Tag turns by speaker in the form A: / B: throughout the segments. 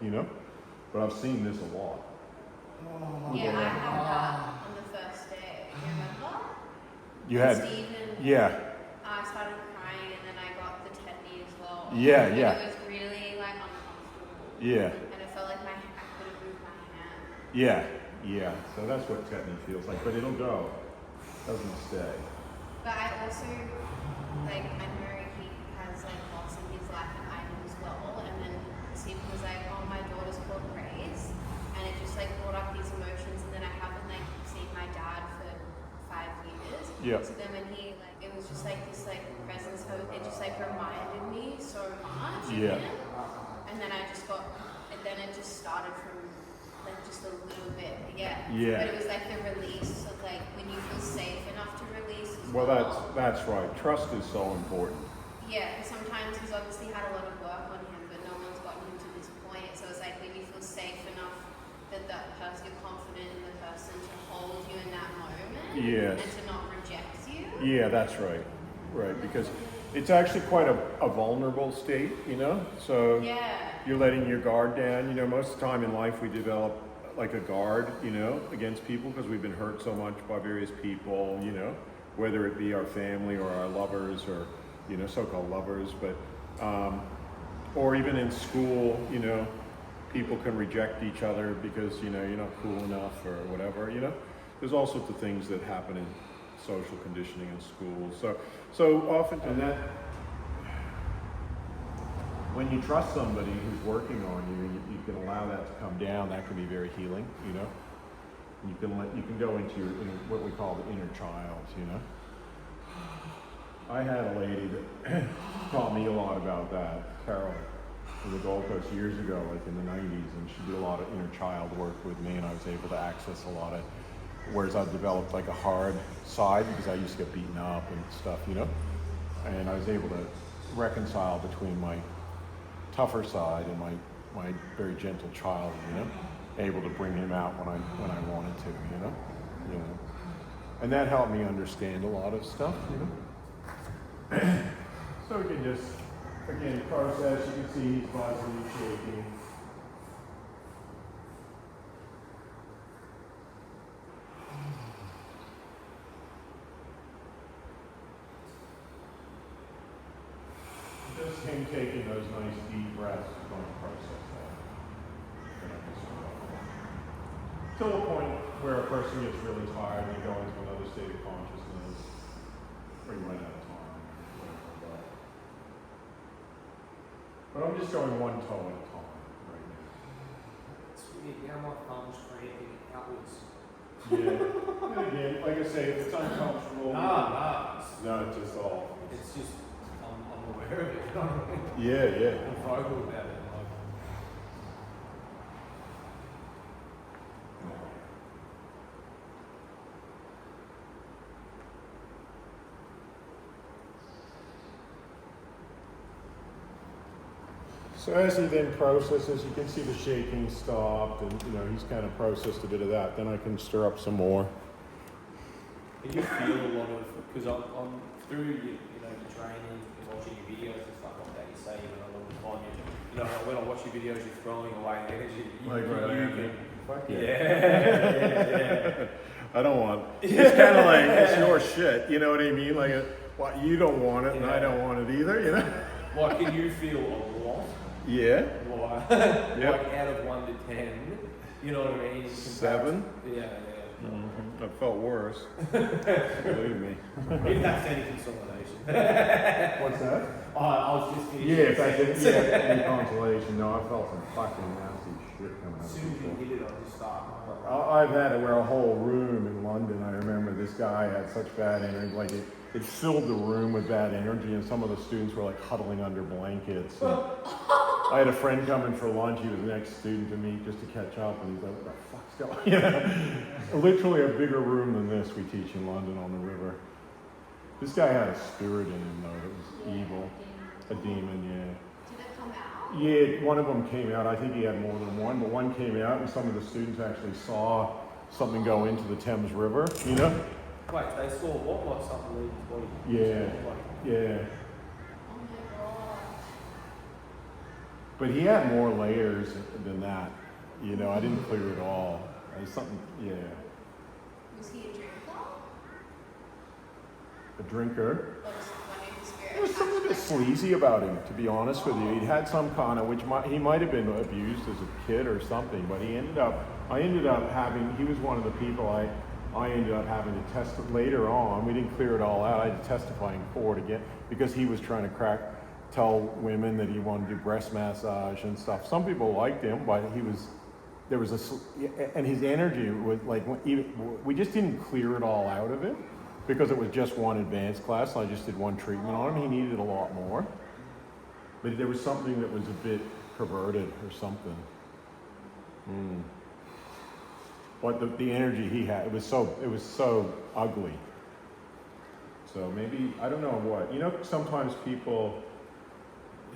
A: you know? But I've seen this a lot.
B: Yeah, I had that on the first day. You remember?
A: You had,
B: Stephen.
A: yeah.
B: I started crying and then I got the tetany as well.
A: Yeah,
B: and
A: yeah.
B: It was really like uncomfortable.
A: Yeah.
B: And it felt like I couldn't move my hand.
A: Yeah, yeah. So that's what tetany feels like, but it'll go. Doesn't stay.
B: But I also, like, I know he has like loss in his life and I do as well. And then Stephen was like, oh, my daughter's called Grace. And it just like brought up these emotions. And then I haven't like seen my dad for 5 years.
A: Yeah.
B: So then when he like, it was just like this like presence of it just like reminded me so much of
A: Yeah.
B: him. And then I just got, and then it just started from like just a little bit, yeah.
A: Yeah.
B: But it was like the release of like when you feel safe enough to release as
A: Well, that's right. Trust is so important.
B: Yeah, because sometimes he's obviously had a lot of work on him, but no one's gotten him to this point. So it's like when you feel safe enough that that person, you're confident in the person to hold you in that moment.
A: Yes.
B: And to not reject you.
A: Yeah, that's right. Right, because it's actually quite a vulnerable state, you know? So
B: Yeah.
A: you're letting your guard down. You know, most of the time in life we develop like a guard, you know, against people because we've been hurt so much by various people, you know, whether it be our family or our lovers or, you know, so-called lovers, but, or even in school, you know, people can reject each other because, you know, you're not cool enough or whatever, you know. There's all sorts of things that happen in social conditioning in school. So often, and that, when you trust somebody who's working on you, you can allow that to come down. That can be very healing, you know. You can go into your what we call the inner child, you know. I had a lady that taught me a lot about that, Carol, in the Gold Coast years ago, like in the 90s, and she did a lot of inner child work with me, and I was able to access a lot of, whereas I've developed like a hard side because I used to get beaten up and stuff, you know, and I was able to reconcile between my tougher side and my very gentle child, you know, able to bring him out when I wanted to, you know, and that helped me understand a lot of stuff, you know. So we can just again process. You can see he's buzzing, shaking. Just him taking those nice deep breaths is going to process that. Till a point where a person gets really tired and they go into another state of consciousness, or you run out of time, whatever like that. But I'm just going one toe at a time right now.
C: It's weird, now my thumb's cramping outwards.
A: Yeah. And again, like I say, if it's uncomfortable, no, it's just all.
C: It's just, I'm aware of it, you know what I mean?
A: Yeah.
C: I'm vocal about it. Like,
A: So as he then processes, you can see the shaking stopped, and you know he's kind of processed a bit of that. Then I can stir up some more.
C: and you feel a lot of, because I'm through your training, you're watching your videos and stuff like that, you say, a lot of the time, you know, when I watch your videos, you're throwing away energy.
A: Fuck
C: yeah.
A: I don't want. It's kind of like it's your shit. You know what I mean? Like, what you don't want it, and I don't want it either. You know?
C: Like, can you feel a lot?
A: Yeah.
C: Like,
A: Yep.
C: like out of 1 to 10, you know what I mean?
A: 7.
C: Yeah.
A: Mm-hmm. I felt worse. Believe me.
C: If that's any consolidation.
A: What's that?
C: I was just finishing.
A: Yeah, if I didn't get any consolation, no, I felt some fucking nasty shit coming out
C: As
A: of
C: soon as you
A: people.
C: hit it, I just start.
A: I've had it where a whole room in London, I remember this guy had such bad energy, like it filled the room with bad energy, and some of the students were like huddling under blankets. And I had a friend coming for lunch, he was the next student to meet just to catch up, and he's like, what the fuck's going on? You know? Literally a bigger room than this we teach in London on the river. This guy had a spirit in him though, that was evil. A demon, yeah.
B: Did it come out?
A: Yeah, one of them came out. I think he had more than one, but one came out, and some of the students actually saw something go into the Thames River, you know?
C: Wait, they saw what? Like something leave his body?
A: Yeah, yeah.
B: Oh my god.
A: But he had more layers than that. You know, I didn't clear it all. There's something, yeah.
B: Was he a drinker?
A: A drinker.
B: Or just one of the spirit?
A: There was something a bit sleazy about him, to be honest with you. He'd had some kind of, he might have been abused as a kid or something, but I ended up having, he was one of the people I ended up having to test later on. We didn't clear it all out. I had to testify in court again because he was trying to tell women that he wanted to do breast massage and stuff. Some people liked him, but and his energy was like, we just didn't clear it all out of him because it was just one advanced class. I just did one treatment on him. He needed a lot more. But there was something that was a bit perverted or something. But the energy he had, it was so ugly. So maybe, I don't know what. You know, sometimes people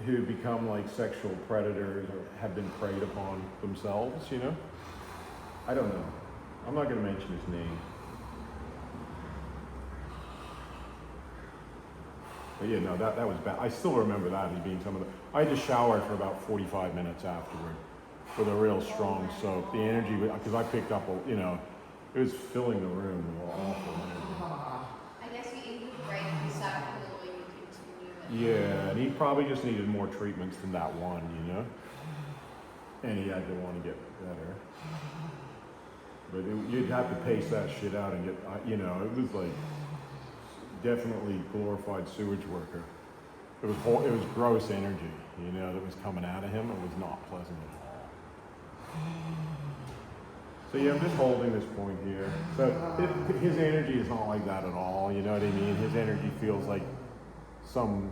A: who become like sexual predators or have been preyed upon themselves, you know? I don't know. I'm not going to mention his name. But yeah, no, that was bad. I still remember that as being I had to shower for about 45 minutes afterward with a real strong soap. The energy, because I picked up, you know, it was filling the room with awful energy.
B: I guess you ended the break, you started a little and you continue.
A: Yeah, and he probably just needed more treatments than that one, you know? And he had to want to get better. But you'd have to pace that shit out and get, you know, it was like definitely glorified sewage worker. It was gross energy, you know, that was coming out of him. It was not pleasant at all. So yeah, I'm just holding this point here. So his energy is not like that at all, you know what I mean? His energy feels like some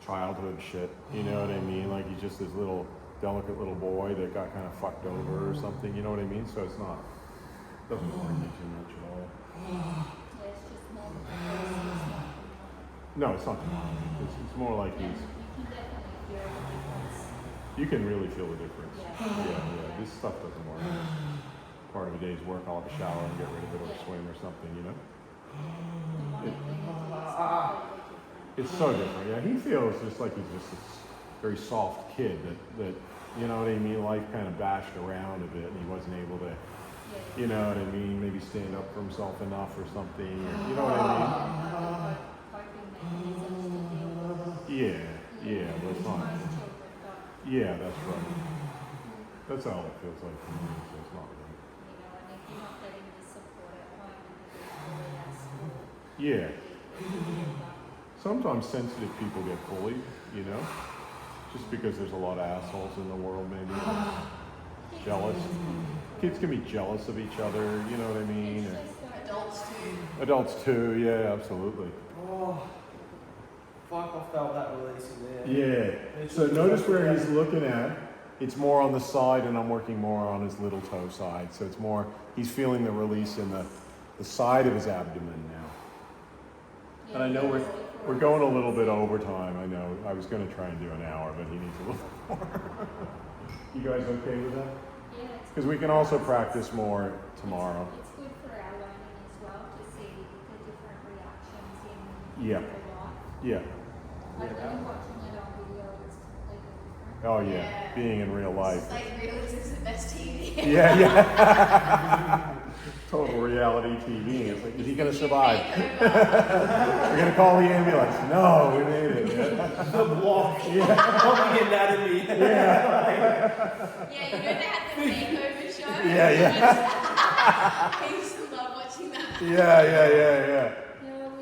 A: childhood shit, you know what I mean? Like he's just this little, delicate little boy that got kind of fucked over or something, you know what I mean? So doesn't bother me too much at all.
D: It's just more the
A: No, it's not demonic. It's more like
D: you can definitely feel the difference.
A: you can really feel the difference.
D: Yeah.
A: Yeah. This stuff doesn't work. Part of a day's work, I'll have a shower and get rid of it or swim or something, you know? It's so different. Yeah, he feels just like he's just this very soft kid that you know what I mean? Life kind of bashed around a bit and he wasn't able to, you know what I mean? Maybe stand up for himself enough or something. Or, you know what I mean? Yeah, but it's not. Yeah, that's right. That's all it feels like to me, so it's not right.
D: And if you're not getting the support at home and you're at school,
A: Yeah. Sometimes sensitive people get bullied, you know? Just because there's a lot of assholes in the world, maybe. Jealous. Kids can be jealous of each other, you know what I mean? Or
B: Adults too.
A: adults too, yeah, absolutely.
C: Oh, fuck, I felt that release in there.
A: Yeah. So notice where he's looking at. It's more on the side and I'm working more on his little toe side. So it's more, he's feeling the release in the side of his abdomen now. And I know we're going a little bit overtime. I know. I was going to try and do an hour, but he needs a little more. You guys okay with that?
D: yeah,
A: Because we can also practice more tomorrow.
D: It's good for our learning as well to see the different reactions in
A: Yeah.
D: real life.
A: Yeah.
D: Like when you're watching it on video, it's completely different.
A: Oh yeah. Being in real life.
B: It's like realism is the best TV.
A: Yeah. Total reality TV. It's like, is he going to survive? We're going to call the ambulance. No, we made it. Yeah.
C: The block.
A: Yeah.
C: On the anatomy.
A: Yeah.
B: Yeah, you know they had the makeover show?
A: Yeah.
B: I used to love watching that.
A: Yeah.
D: Yeah,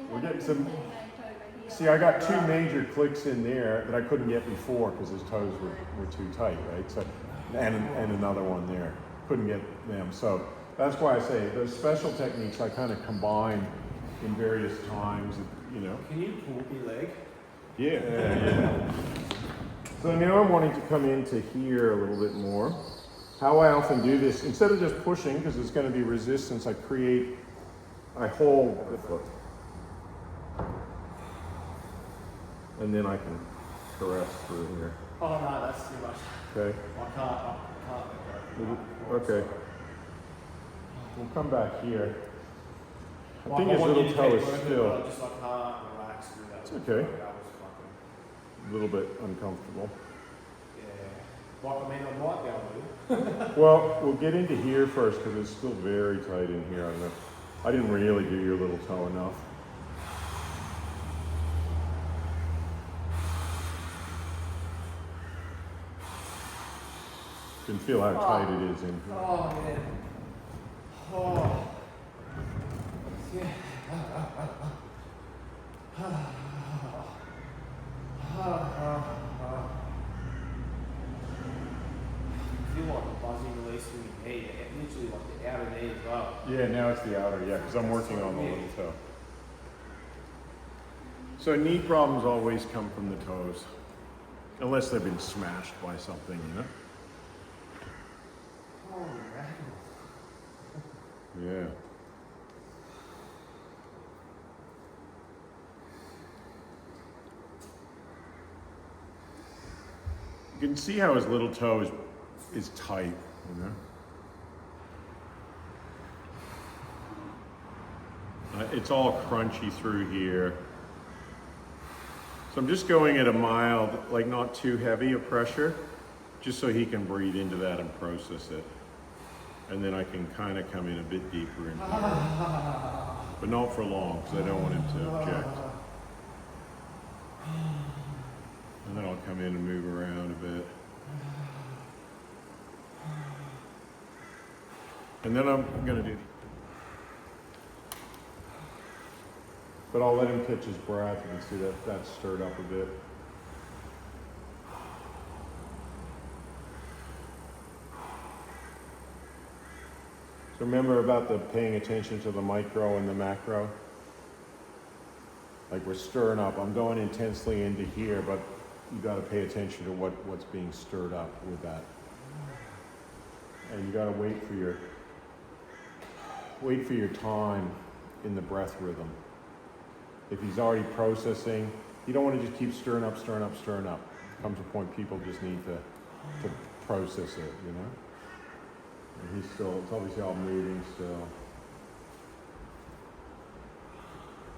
A: We're
D: we
A: getting
D: have
A: some-
D: complete makeover here.
A: See, I got two major clicks in there that I couldn't get before because his toes were too tight, right? So, and another one there. Couldn't get them. So that's why I say those special techniques I kind of combine in various times, you know.
C: Can you pull your leg?
A: Yeah. So now I'm wanting to come into here a little bit more. How I often do this, instead of just pushing, because there's going to be resistance, I hold the foot. And then I can caress through here.
C: Oh no, that's too much.
A: Okay?
C: I can't.
A: Okay. We'll come back here. I
C: Like,
A: think his
C: want
A: little
C: you to
A: toe
C: keep
A: is
C: working,
A: still
C: but I just like can't relax through that.
A: It's okay.
C: That was fucking.
A: a little bit uncomfortable.
C: Yeah. Like, I mean, I might be able to.
A: Well, we'll get into here first because it's still very tight in here. I didn't really do your little toe enough. You can feel how tight it is in here.
C: Oh, man. Oh. Yeah. I feel like a buzzing release from your knee, and literally like the outer knee as well.
A: Yeah, now it's the outer, yeah, because I'm working on the little toe. So knee problems always come from the toes, unless they've been smashed by something, you know?
C: Holy mackerel.
A: Yeah. You can see how his little toe is tight, you know? It's all crunchy through here. So I'm just going at a mild, like not too heavy a pressure, just so he can breathe into that and process it. And then I can kind of come in a bit deeper in here. But not for long, because I don't want him to object. And then I'll come in and move around a bit. And then I'm gonna do, but I'll let him catch his breath. You can see that that's stirred up a bit. So remember about the paying attention to the micro and the macro? Like we're stirring up. I'm going intensely into here, but you got to pay attention to what's being stirred up with that. And you got to wait for your time in the breath rhythm. If he's already processing, you don't want to just keep stirring up. Comes a point people just need to process it, you know? And he's still, it's obviously all moving still.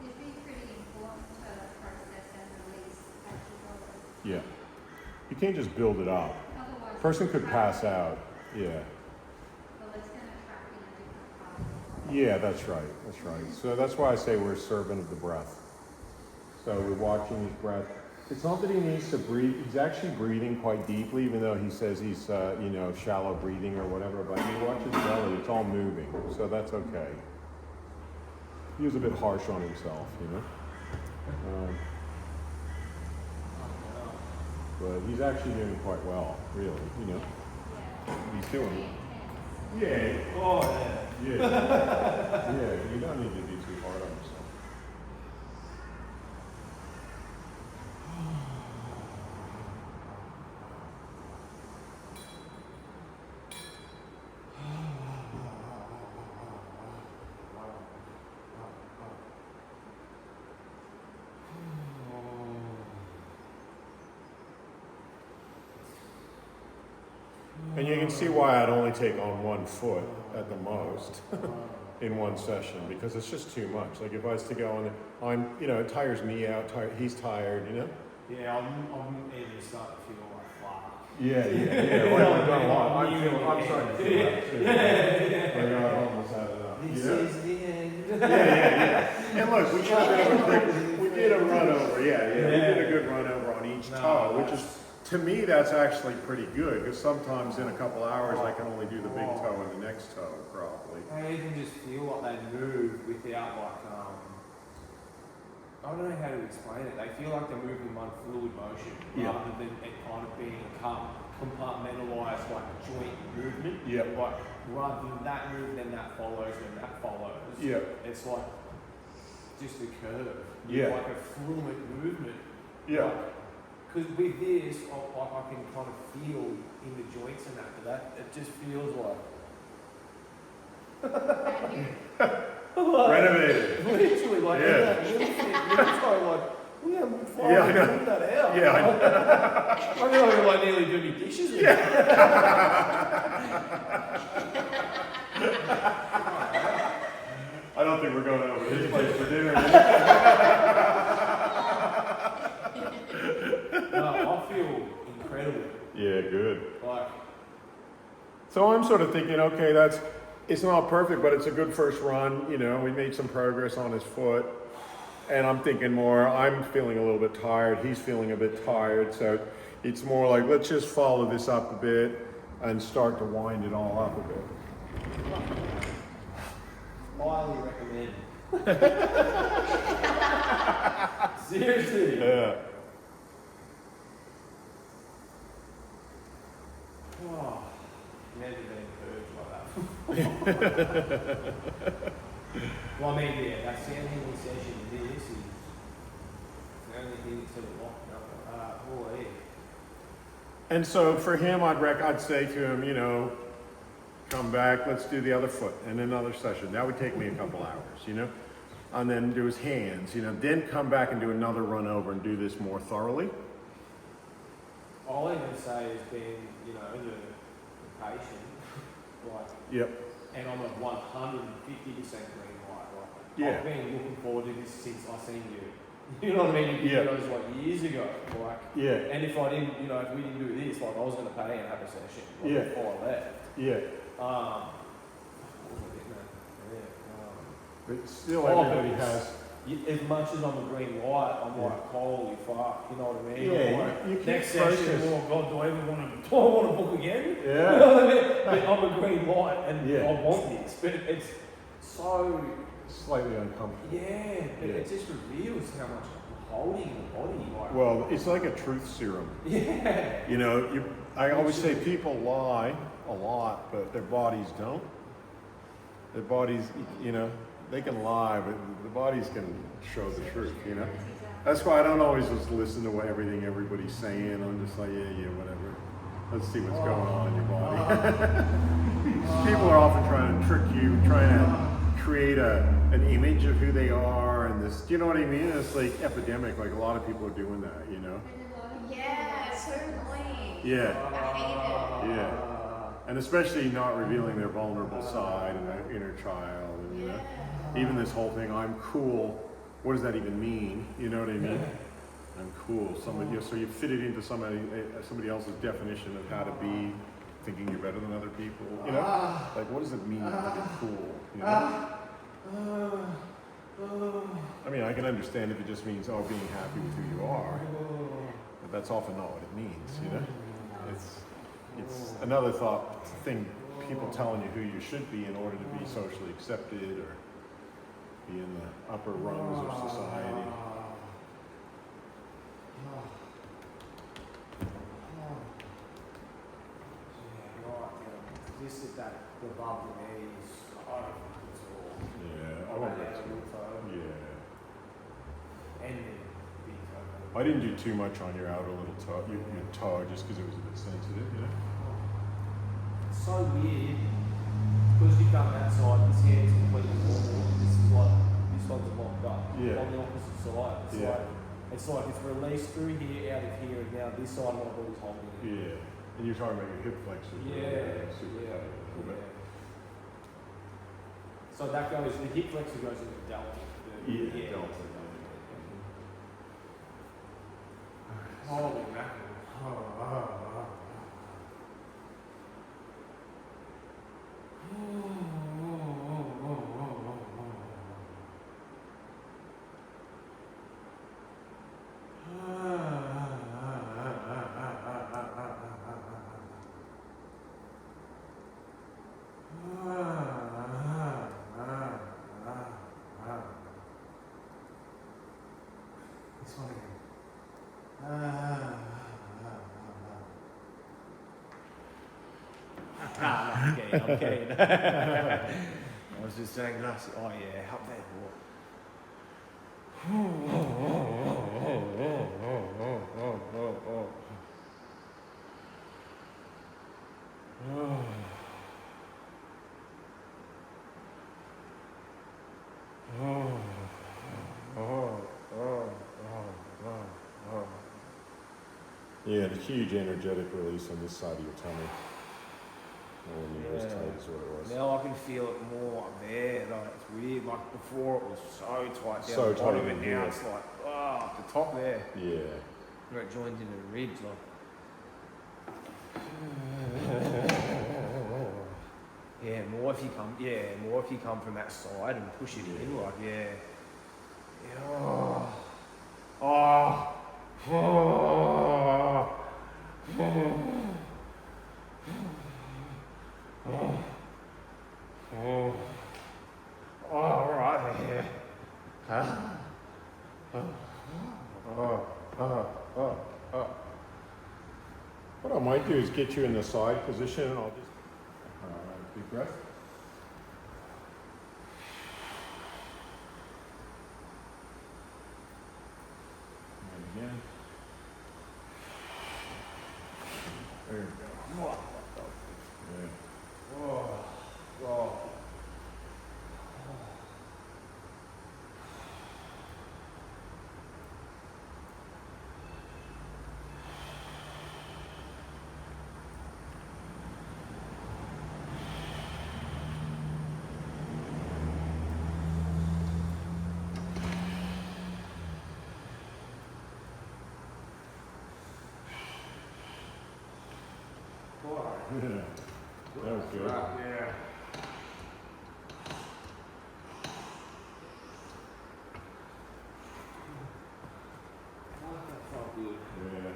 D: It'd be pretty important to process and release as you go.
A: Yeah. You can't just build it up.
D: Otherwise,
A: Person could pass out. Yeah.
D: Well, it's going to trap in a different part of the body.
A: Yeah, that's right. So that's why I say we're a servant of the breath. So we're watching his breath. It's not that he needs to breathe. He's actually breathing quite deeply, even though he says he's, shallow breathing or whatever. But you watch his belly; it's all moving, so that's okay. He was a bit harsh on himself, you know. But he's actually doing quite well, really. You know, he's doing. Yeah.
C: Oh, yeah.
A: Yeah. You don't need to be too hard on yourself. And you can see why I'd only take on one foot at the most in one session, because it's just too much. Like if I was to go on, it tires me out, he's tired, you know?
C: Yeah, I'm even starting to feel like flat.
A: Yeah. Well, I'm starting to feel that too. Like I've almost had enough.
C: This is the end.
A: Yeah. And look, we did a run over, we did a good run over on each toe, which is, to me, that's actually pretty good, because sometimes in a couple hours I can only do the big toe and the next toe, probably.
C: I even just feel like they move without I don't know how to explain it. They feel like they're moving in one fluid motion, rather than it kind of being a compartmentalized joint movement.
A: Yeah.
C: Like rather than that move, then that follows, then that follows.
A: Yeah.
C: It's like just a curve.
A: Yeah.
C: Like a fluid movement.
A: Yeah.
C: Because with this, I can kind of feel in the joints and that, but that it just feels like
A: Renovated.
C: literally like that little toe, like we haven't figured that out.
A: Yeah, I know.
C: I feel like nearly do me dishes. With
A: I don't think we're going over to his place for dinner.
C: No, I feel incredible.
A: Yeah, good.
C: Like
A: So I'm sort of thinking, okay, it's not perfect, but it's a good first run. You know, we made some progress on his foot. And I'm thinking more, I'm feeling a little bit tired, he's feeling a bit tired. So it's more like, let's just follow this up a bit and start to wind it all up a bit.
C: Highly recommend. Seriously.
A: Yeah.
C: Oh, never been encouraged like that. Well, I mean, yeah, that's the only session this is the only thing that's sort of locked up. Yeah.
A: And so for him, I'd say to him, you know, come back, let's do the other foot and another session. That would take me a couple hours, you know, and then do his hands, you know, then come back and do another run over and do this more thoroughly.
C: All I can say is being, you know, the patient, like,
A: Yep.
C: and I'm at 150% green light. Like,
A: Yeah.
C: I've been looking forward to this since I seen you. You know what I mean? You
A: Yeah.
C: videos like years ago, like.
A: Yeah.
C: And if I didn't, you know, if we didn't do this, like I was going to pay and have a session like,
A: Yeah.
C: before I left.
A: Yeah.
C: What was I getting at?
A: But still,
C: Oh,
A: everybody
C: but
A: has.
C: As much as I'm a green light, I'm
A: Yeah.
C: like, holy fuck, you know what I mean?
A: Yeah,
C: I'm like,
A: you keep
C: next session,
A: process.
C: oh god, do I want to book again?
A: Yeah.
C: You know what I mean? But I'm a green light and
A: Yeah.
C: I want this, but it's so,
A: Slightly uncomfortable.
C: yeah, but
A: Yeah.
C: it just reveals how much I'm holding the body. Like,
A: Well, it's like a truth serum.
C: yeah.
A: You know, I always say people lie a lot, but their bodies don't. Their bodies, you know, they can lie, but the bodies can show the truth, you know? That's why I don't always just listen to what everything everybody's saying. I'm just like, yeah, whatever. Let's see what's going on in your body. People are often trying to trick you, trying to create an image of who they are, and this, do you know what I mean? It's like epidemic, like a lot of people are doing that, you know?
B: Yeah, it's so annoying.
A: Yeah.
B: I hate
A: Yeah. And especially not revealing their vulnerable side and their inner child, and you know, even this whole thing, I'm cool. What does that even mean? You know what I mean? I'm cool. Somebody, so you fit it into somebody else's definition of how to be, thinking you're better than other people. You know, like what does it mean to be cool? You know? I mean, I can understand if it just means being happy with who you are, but that's often not what it means. You know, it's another thing. People telling you who you should be in order to be socially accepted or be in the upper rungs of society.
C: This is that above the knees.
A: Yeah, I won't get too. Yeah.
C: And then big toe.
A: I didn't do too much on your outer little toe, your toe, just because it was a bit sensitive, you know?
C: It's so weird. Because you've done that side, this hand's completely normal. This is like, this one's locked up.
A: Yeah.
C: On the opposite side. It's like it's released through here, out of here, and now this side of my body's holding it.
A: Yeah. And you're talking about your hip flexors. Super tight a little bit.
C: So that goes, the hip flexor goes into the delta.
A: Yeah, delta.
C: Holy mackerel. This one again. I'm kidding. I was just saying, oh yeah, up there.
A: Yeah, the huge energetic release on this side of your tummy. When you were as tight as what it was.
C: Now I can feel it more up there. Like it's weird. Like before it was so tight down
A: So
C: the bottom,
A: tight,
C: and now
A: yeah.
C: it's like up the top there.
A: Yeah.
C: Where it joins into the ribs, like. Yeah, more if you come from that side and push it in, like, yeah. Oh. Oh. Oh. Oh. Oh. Oh, all right, yeah. Huh?
A: What I might do is get you in the side position and I'll just, all right, big breath. And again. There you go.
C: Oh.
A: Yeah.
C: Oh. Oh.
A: Yeah. That was good.
C: Yeah. That felt good.
A: Yeah.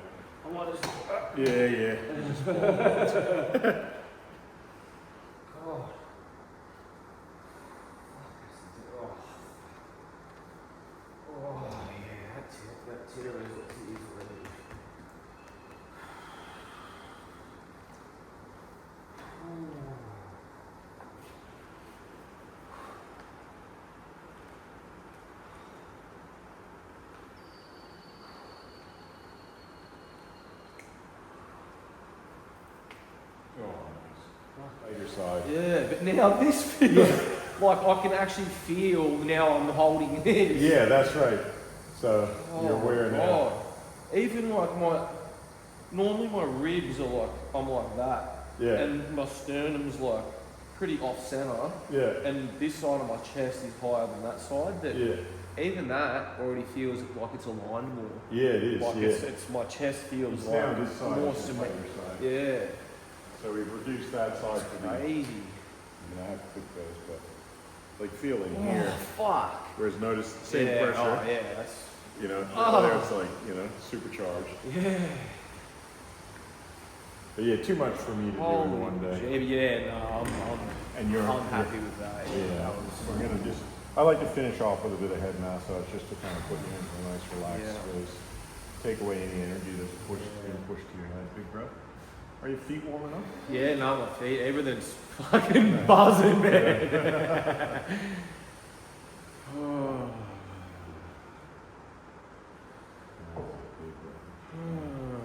C: I want to.
A: Yeah, yeah.
C: God. Oh, yeah, that titter is ready.
A: Oh, nice. Either side.
C: Yeah, but now this feels like I can actually feel now I'm holding this.
A: Yeah, that's right. So you're aware now.
C: God. Even like normally my ribs are like, I'm like that.
A: Yeah.
C: And my sternum's like pretty off center.
A: Yeah.
C: And this side of my chest is higher than that side. But
A: Yeah.
C: even that already feels like it's aligned more.
A: Yeah, it is.
C: Like
A: yeah.
C: it's my chest feels
A: It's
C: like
A: now this side
C: more
A: is the
C: cement.
A: other side.
C: Yeah.
A: So we've reduced that side to the.
C: Crazy.
A: You know, I have to pick those, but like feeling
C: Oh,
A: here.
C: fuck.
A: Whereas notice the same
C: Yeah,
A: pressure.
C: oh yeah, that's
A: You know,
C: Oh.
A: there it's like, you know, supercharged.
C: yeah.
A: But yeah, too much for me to do in one day.
C: Yeah, no,
A: And you're
C: I'm happy with that.
A: Yeah,
C: That was,
A: we're gonna just. I like to finish off with a bit of head massage just to kind of put you into a nice relaxed
C: Yeah.
A: space. Take away any energy that's pushed to your head. Big breath. Are your feet warm enough?
C: yeah, no, my feet, everything's fucking buzzing, man. Oh.
A: Big breath.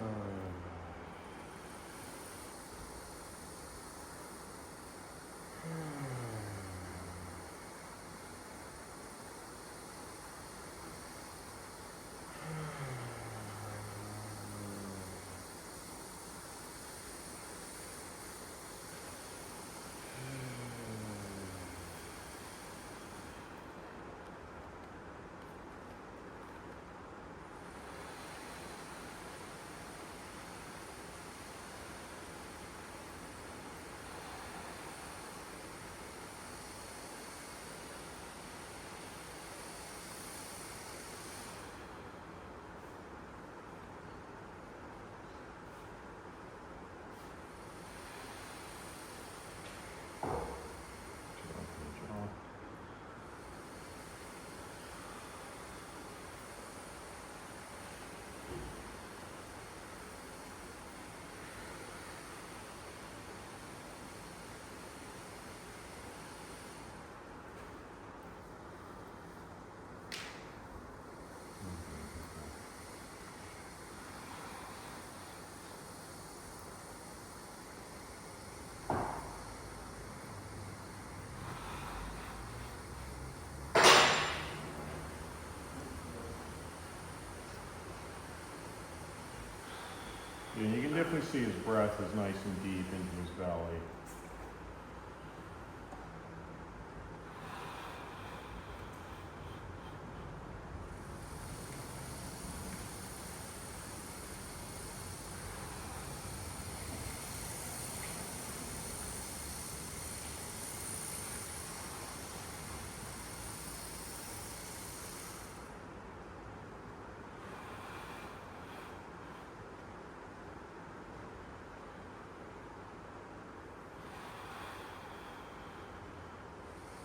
A: Yeah, you can definitely see his breath is nice and deep into his belly.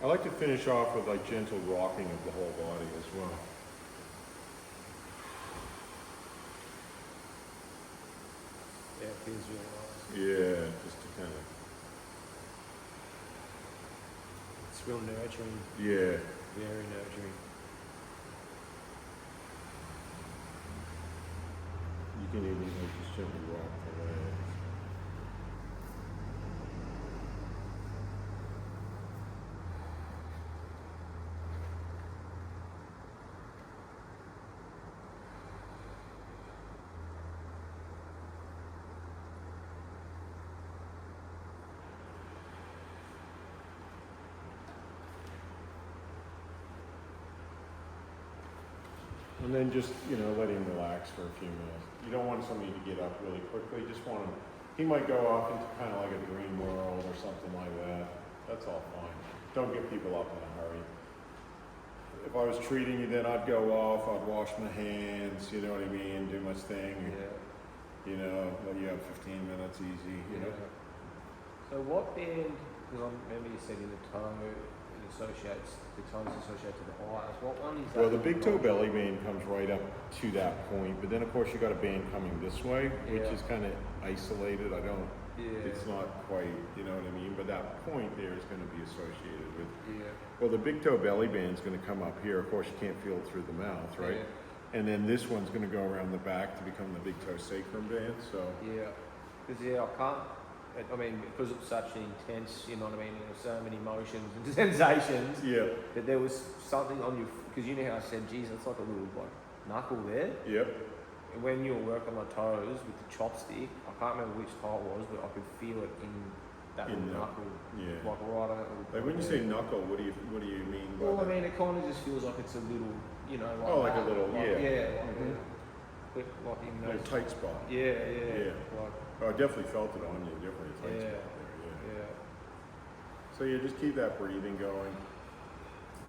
A: I like to finish off with like gentle rocking of the whole body as well.
C: Yeah, it feels really nice.
A: Yeah, just to kind of,
C: It's real nurturing,
A: yeah.
C: very nurturing.
A: You can even like just gently rock the legs. And then just, you know, let him relax for a few minutes. You don't want somebody to get up really quickly. Just want him, he might go off into kind of like a dream world or something like that. That's all fine. Don't get people up in a hurry. If I was treating you, then I'd go off, I'd wash my hands, you know what I mean, do my thing,
C: Yeah.
A: you know, let you have 15 minutes easy, you know.
C: So what band, because I remember you said in the toe, it associates, the toes associated to the eyes. What one is that?
A: Well, the big toe belly band comes right up to that point, but then of course you got a band coming this way, which
C: Yeah.
A: is kind of isolated. I don't,
C: Yeah.
A: it's not quite, you know what I mean? But that point there is going to be associated with,
C: Yeah.
A: well, the big toe belly band is going to come up here. Of course, you can't feel it through the mouth, right?
C: Yeah.
A: And then this one's going to go around the back to become the big toe sacrum band. So,
C: Yeah. Because I can't. I mean, because it's such an intense, you know what I mean, there were so many emotions and sensations,
A: yeah,
C: that there was something on your, because you know how I said, geez, it's like a little like knuckle there.
A: yep,
C: And when you were working on my toes with the chopstick, I can't remember which toe it was, but I could feel it in that
A: In
C: little
A: the-
C: knuckle,
A: yeah.
C: like right on that little
A: Like when you
C: point
A: say
C: there.
A: knuckle, what do you mean by
C: Well, I
A: that?
C: mean, it kind of just feels like it's a little, you know, like
A: Oh, like a
C: that,
A: little, yeah.
C: yeah, like,
A: Mhm.
C: like in
A: Like a
C: those,
A: tight spot.
C: yeah, yeah,
A: Yeah.
C: like,
A: Oh, I definitely felt it on you, definitely a tight
C: Yeah.
A: spot there, yeah.
C: yeah.
A: So yeah, just keep that breathing going.